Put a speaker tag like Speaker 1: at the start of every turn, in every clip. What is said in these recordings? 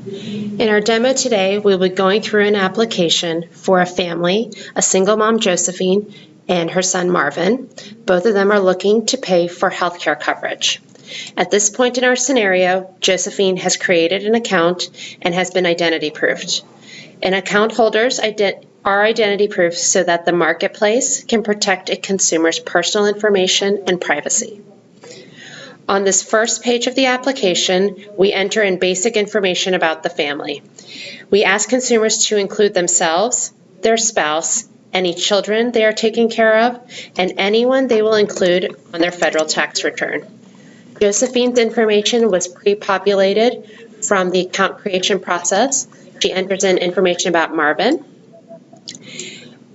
Speaker 1: In our demo today, we'll be going through an application for a family, a single mom, Josephine, and her son, Marvin. Both of them are looking to pay for healthcare coverage. At this point in our scenario, Josephine has created an account and has been identity proofed. And account holders are identity proofed so that the marketplace can protect a consumer's personal information and privacy. On this first page of the application, we enter in basic information about the family. We ask consumers to include themselves, their spouse, any children they are taking care of, and anyone they will include on their federal tax return. Josephine's information was pre-populated from the account creation process. She enters in information about Marvin.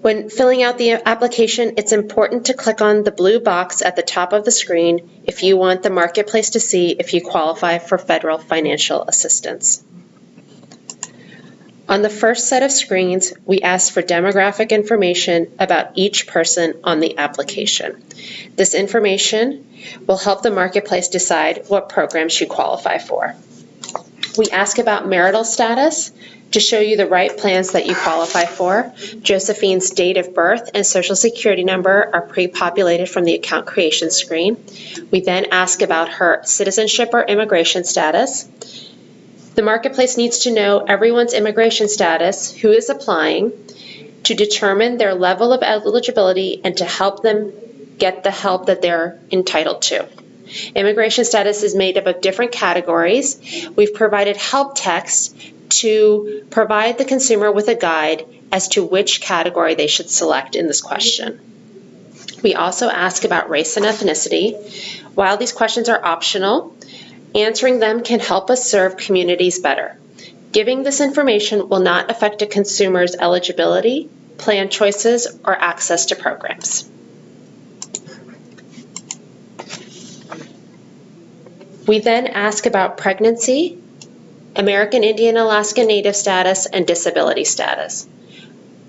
Speaker 1: When filling out the application, it's important to click on the blue box at the top of the screen if you want the marketplace to see if you qualify for federal financial assistance. On the first set of screens, we ask for demographic information about each person on the application. This information will help the marketplace decide what programs you qualify for. We ask about marital status to show you the right plans that you qualify for. Josephine's date of birth and social security number are pre-populated from the account creation screen. We then ask about her citizenship or immigration status. The marketplace needs to know everyone's immigration status, who is applying, to determine their level of eligibility and to help them get the help that they're entitled to. Immigration status is made up of different categories. We've provided help text to provide the consumer with a guide as to which category they should select in this question. We also ask about race and ethnicity. While these questions are optional, answering them can help us serve communities better. Giving this information will not affect a consumer's eligibility, plan choices, or access to programs. We then ask about pregnancy, American Indian Alaska Native status, and disability status.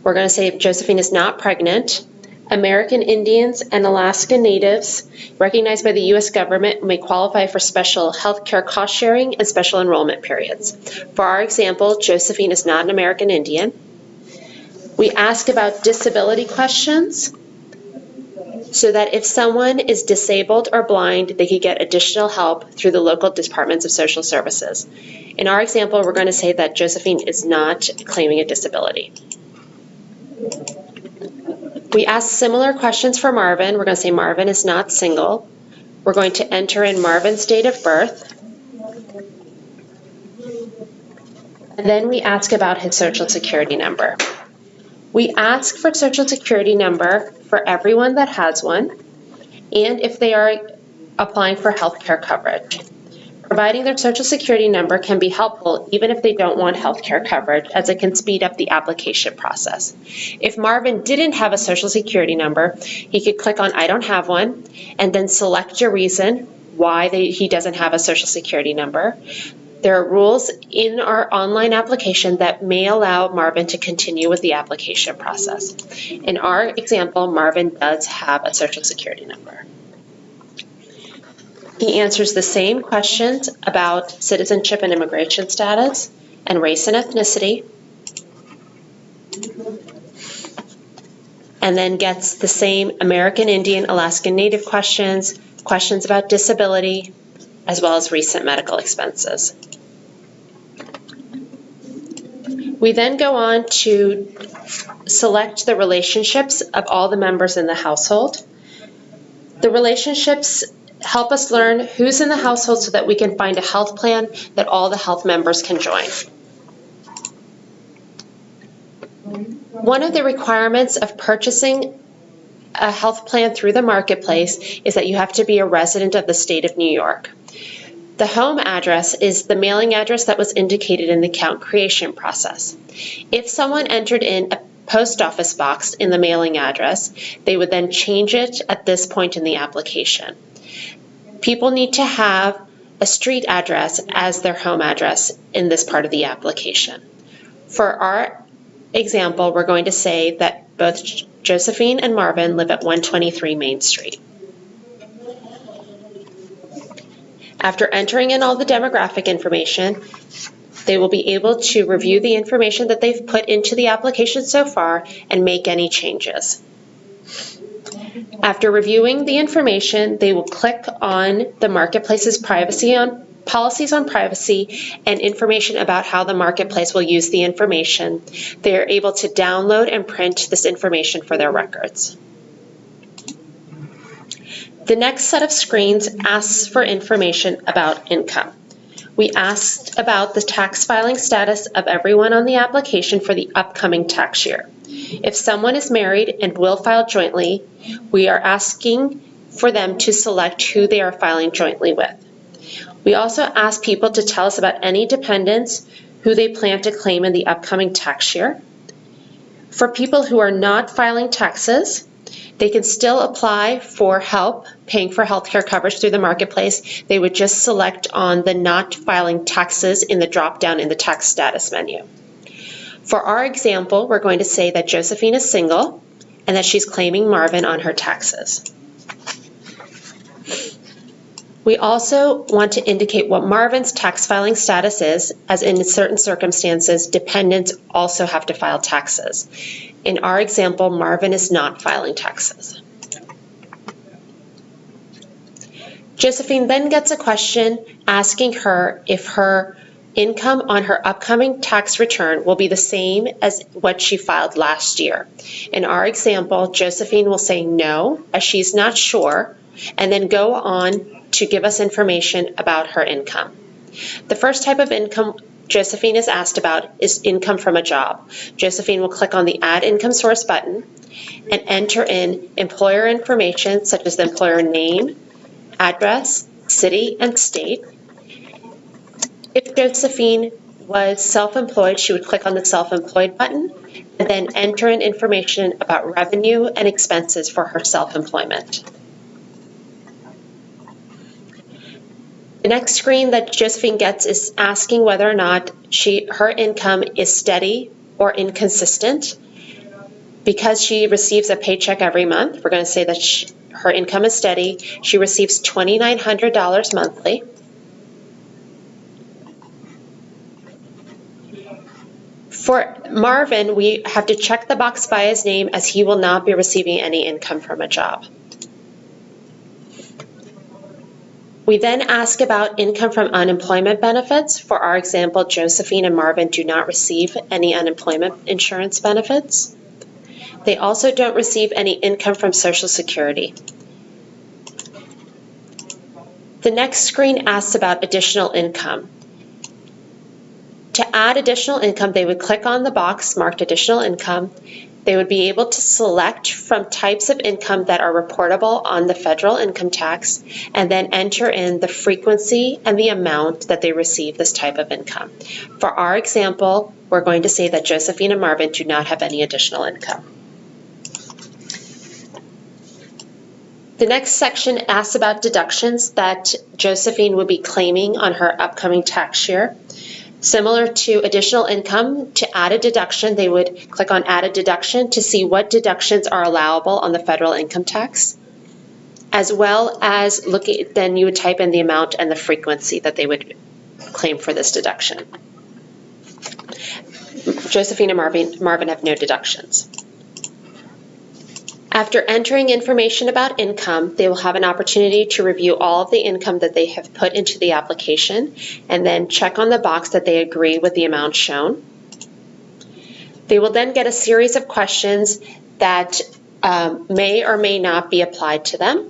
Speaker 1: We're going to say if Josephine is not pregnant, American Indians and Alaska Natives recognized by the U.S. government may qualify for special health care cost sharing and special enrollment periods. For our example, Josephine is not an American Indian. We ask about disability questions so that if someone is disabled or blind, they could get additional help through the local departments of social services. In our example, we're going to say that Josephine is not claiming a disability. We ask similar questions for Marvin. We're going to say Marvin is not single. We're going to enter in Marvin's date of birth. And then we ask about his social security number. We ask for social security number for everyone that has one and if they are applying for health care coverage. Providing their social security number can be helpful even if they don't want health care coverage, as it can speed up the application process. If Marvin didn't have a social security number, he could click on I don't have one and then select your reason why he doesn't have a social security number. There are rules in our online application that may allow Marvin to continue with the application process. In our example, Marvin does have a social security number. He answers the same questions about citizenship and immigration status and race and ethnicity, and then gets the same American Indian, Alaskan Native questions, questions about disability, as well as recent medical expenses. We then go on to select the relationships of all the members in the household. The relationships help us learn who's in the household so that we can find a health plan that all the health members can join. One of the requirements of purchasing a health plan through the marketplace is that you have to be a resident of the state of New York. The home address is the mailing address that was indicated in the account creation process. If someone entered in a post office box in the mailing address, they would then change it at this point in the application. People need to have a street address as their home address in this part of the application. For our example, we're going to say that both Josephine and Marvin live at 123 Main Street. After entering in all the demographic information, They will be able to review the information that they've put into the application so far and make any changes. After reviewing the information, they will click on the Marketplace's policies on privacy and information about how the Marketplace will use the information. They are able to download and print this information for their records. The next set of screens asks for information about income. We asked about the tax filing status of everyone on the application for the upcoming tax year. If someone is married and will file jointly, we are asking for them to select who they are filing jointly with. We also ask people to tell us about any dependents who they plan to claim in the upcoming tax year. For people who are not filing taxes, they can still apply for help paying for healthcare coverage through the Marketplace. They would just select on the not filing taxes in the drop-down in the tax status menu. For our example, we're going to say that Josephine is single and that she's claiming Marvin on her taxes. We also want to indicate what Marvin's tax filing status is, as in certain circumstances, dependents also have to file taxes. In our example, Marvin is not filing taxes. Josephine then gets a question asking her if her income on her upcoming tax return will be the same as what she filed last year. In our example, Josephine will say no, as she's not sure, and then go on to give us information about her income. The first type of income Josephine is asked about is income from a job. Josephine will click on the Add Income Source button and enter in employer information such as the employer name, address, city, and state. If Josephine was self-employed, she would click on the Self-Employed button and then enter in information about revenue and expenses for her self-employment. The next screen that Josephine gets is asking whether or not her income is steady or inconsistent. Because she receives a paycheck every month, we're going to say that her income is steady. She receives $2,900 monthly. For Marvin, we have to check the box by his name, as he will not be receiving any income from a job. We then ask about income from unemployment benefits. For our example, Josephine and Marvin do not receive any unemployment insurance benefits. They also don't receive any income from Social Security. The next screen asks about additional income. To add additional income, they would click on the box marked additional income. They would be able to select from types of income that are reportable on the federal income tax and then enter in the frequency and the amount that they receive this type of income. For our example, we're going to say that Josephine and Marvin do not have any additional income. The next section asks about deductions that Josephine would be claiming on her upcoming tax year. Similar to additional income, to add a deduction, they would click on Add a Deduction to see what deductions are allowable on the federal income tax, as well as then you would type in the amount and the frequency that they would claim for this deduction. Josephine and Marvin have no deductions. After entering information about income, they will have an opportunity to review all of the income that they have put into the application and then check on the box that they agree with the amount shown. They will then get a series of questions that may or may not be applied to them.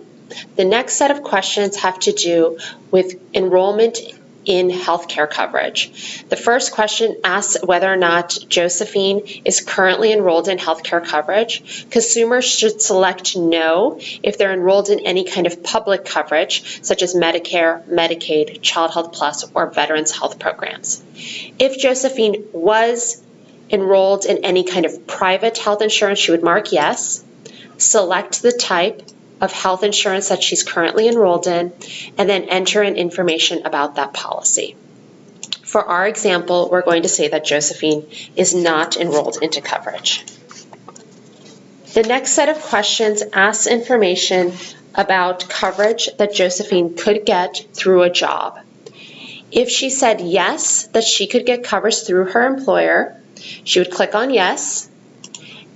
Speaker 1: The next set of questions have to do with enrollment in healthcare coverage. The first question asks whether or not Josephine is currently enrolled in healthcare coverage. Consumers should select no if they're enrolled in any kind of public coverage, such as Medicare, Medicaid, Child Health Plus, or Veterans Health Programs. If Josephine was enrolled in any kind of private health insurance, she would mark yes, select the type of health insurance that she's currently enrolled in, and then enter in information about that policy. For our example, we're going to say that Josephine is not enrolled into coverage. The next set of questions asks information about coverage that Josephine could get through a job. If she said yes, that she could get coverage through her employer, she would click on yes,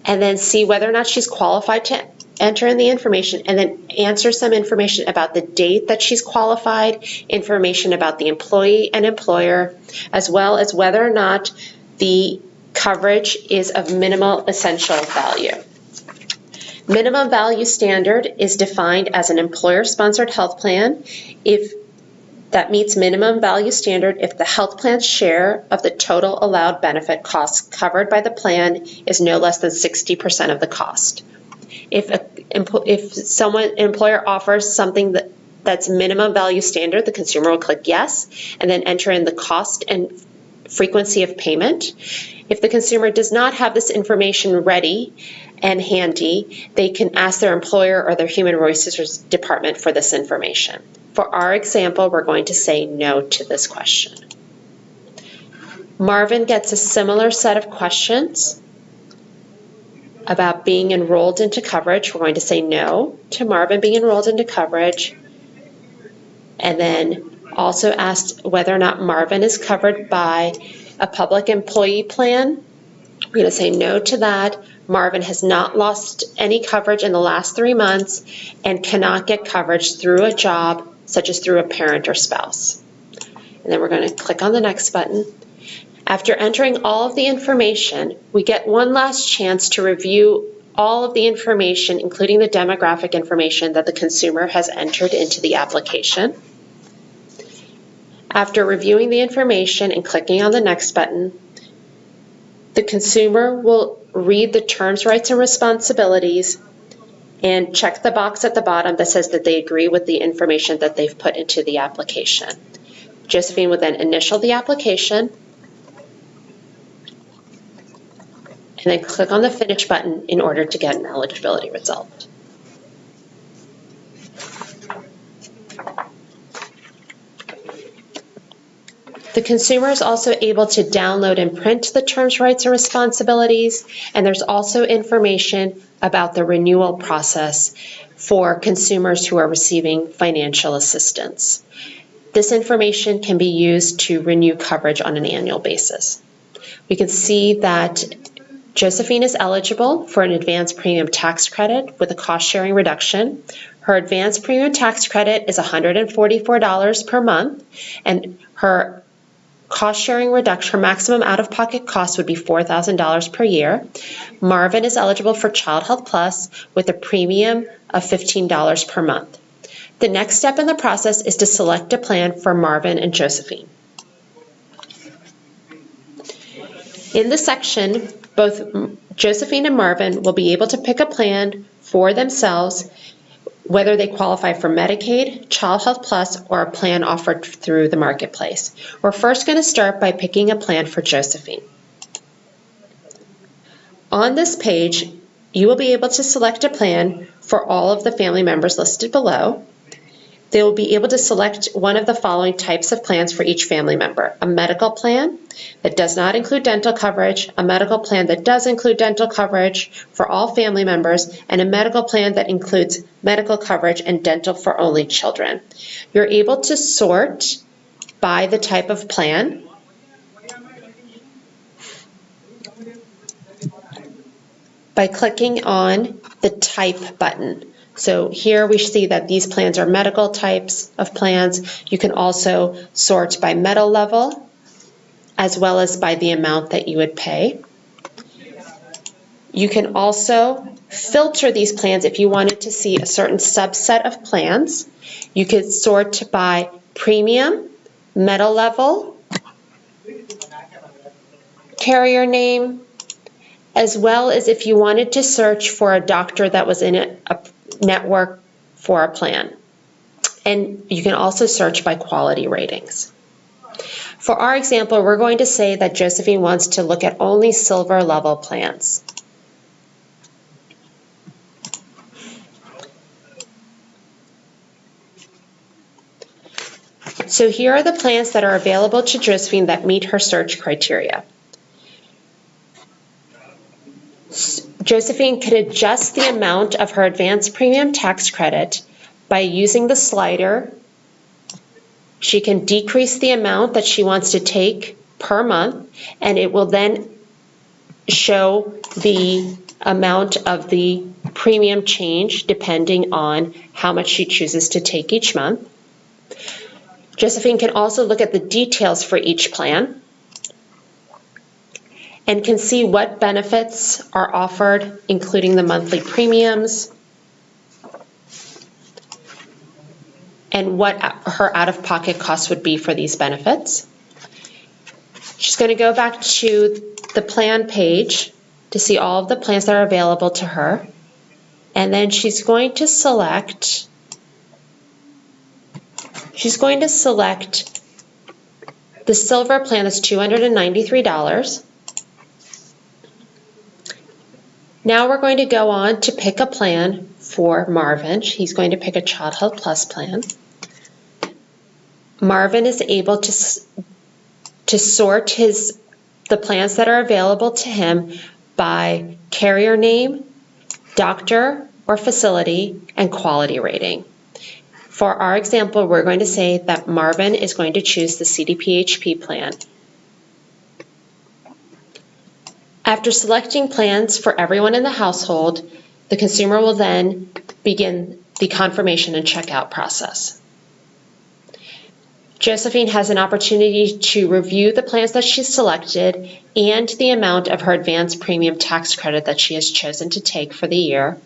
Speaker 1: and then see whether or not she's qualified to enter in the information, and then answer some information about the date that she's qualified, information about the employee and employer, as well as whether or not the coverage is of minimal essential value. Minimum value standard is defined as an employer-sponsored health plan if that meets minimum value standard if the health plan's share of the total allowed benefit costs covered by the plan is no less than 60% of the cost. If an employer offers something that's minimum value standard, the consumer will click yes and then enter in the cost and frequency of payment. If the consumer does not have this information ready and handy, they can ask their employer or their human resources department for this information. For our example, we're going to say no to this question. Marvin gets a similar set of questions about being enrolled into coverage. We're going to say no to Marvin being enrolled into coverage. And then also asked whether or not Marvin is covered by a public employee plan. We're going to say no to that. Marvin has not lost any coverage in the last 3 months and cannot get coverage through a job, such as through a parent or spouse. And then we're going to click on the next button. After entering all of the information, we get one last chance to review all of the information, including the demographic information that the consumer has entered into the application. After reviewing the information and clicking on the next button, the consumer will read the terms, rights, and responsibilities and check the box at the bottom that says that they agree with the information that they've put into the application. Josephine will then initial the application and then click on the Finish button in order to get an eligibility result. The consumer is also able to download and print the terms, rights, and responsibilities, and there's also information about the renewal process for consumers who are receiving financial assistance. This information can be used to renew coverage on an annual basis. We can see that Josephine is eligible for an advanced premium tax credit with a cost-sharing reduction. Her advanced premium tax credit is $144 per month, and her cost-sharing reduction, her maximum out-of-pocket cost would be $4,000 per year. Marvin is eligible for Child Health Plus with a premium of $15 per month. The next step in the process is to select a plan for Marvin and Josephine. In this section, both Josephine and Marvin will be able to pick a plan for themselves, whether they qualify for Medicaid, Child Health Plus, or a plan offered through the marketplace. We're first going to start by picking a plan for Josephine. On this page, you will be able to select a plan for all of the family members listed below. They will be able to select one of the following types of plans for each family member: a medical plan that does not include dental coverage, a medical plan that does include dental coverage for all family members, and a medical plan that includes medical coverage and dental for only children. You're able to sort by the type of plan. By clicking on the Type button. So here we see that these plans are medical types of plans. You can also sort by metal level as well as by the amount that you would pay. You can also filter these plans if you wanted to see a certain subset of plans. You could sort by premium, metal level, carrier name, as well as if you wanted to search for a doctor that was in a network for a plan. And you can also search by quality ratings. For our example, we're going to say that Josephine wants to look at only silver level plans. So here are the plans that are available to Josephine that meet her search criteria. Josephine could adjust the amount of her advanced premium tax credit by using the slider She can decrease the amount that she wants to take per month, and it will then show the amount of the premium change depending on how much she chooses to take each month. Josephine can also look at the details for each plan and can see what benefits are offered, including the monthly premiums and what her out-of-pocket costs would be for these benefits. She's going to go back to the plan page to see all of the plans that are available to her, and then she's going to select the silver plan. That's $293. Now we're going to go on to pick a plan for Marvin. He's going to pick a Child Health Plus plan. Marvin is able to sort the plans that are available to him by carrier name, doctor or facility, and quality rating. For our example, we're going to say that Marvin is going to choose the CDPHP plan. After selecting plans for everyone in the household, the consumer will then begin the confirmation and checkout process. Josephine has an opportunity to review the plans that she's selected and the amount of her advanced premium tax credit that she has chosen to take for the year.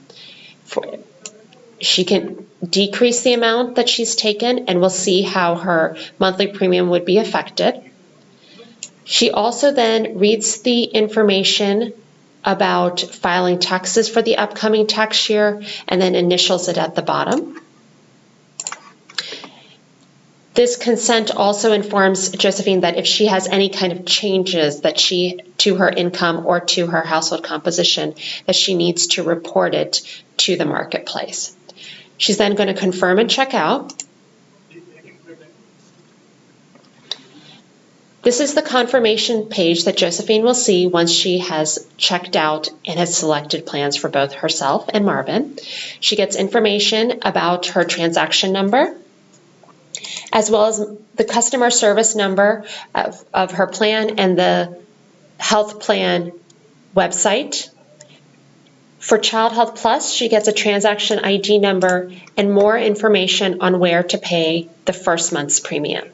Speaker 1: She can decrease the amount that she's taken, and we'll see how her monthly premium would be affected. She also then reads the information about filing taxes for the upcoming tax year and then initials it at the bottom. This consent also informs Josephine that if she has any kind of changes to her income or to her household composition, that she needs to report it to the marketplace. She's then going to confirm and check out. This is the confirmation page that Josephine will see once she has checked out and has selected plans for both herself and Marvin. She gets information about her transaction number, as well as the customer service number of her plan and the health plan website. For Child Health Plus, she gets a transaction ID number and more information on where to pay the first month's premium.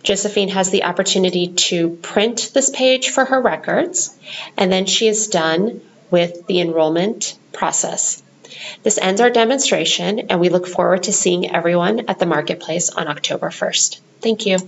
Speaker 1: Josephine has the opportunity to print this page for her records, and then she is done with the enrollment process. This ends our demonstration, and we look forward to seeing everyone at the marketplace on October 1st. Thank you.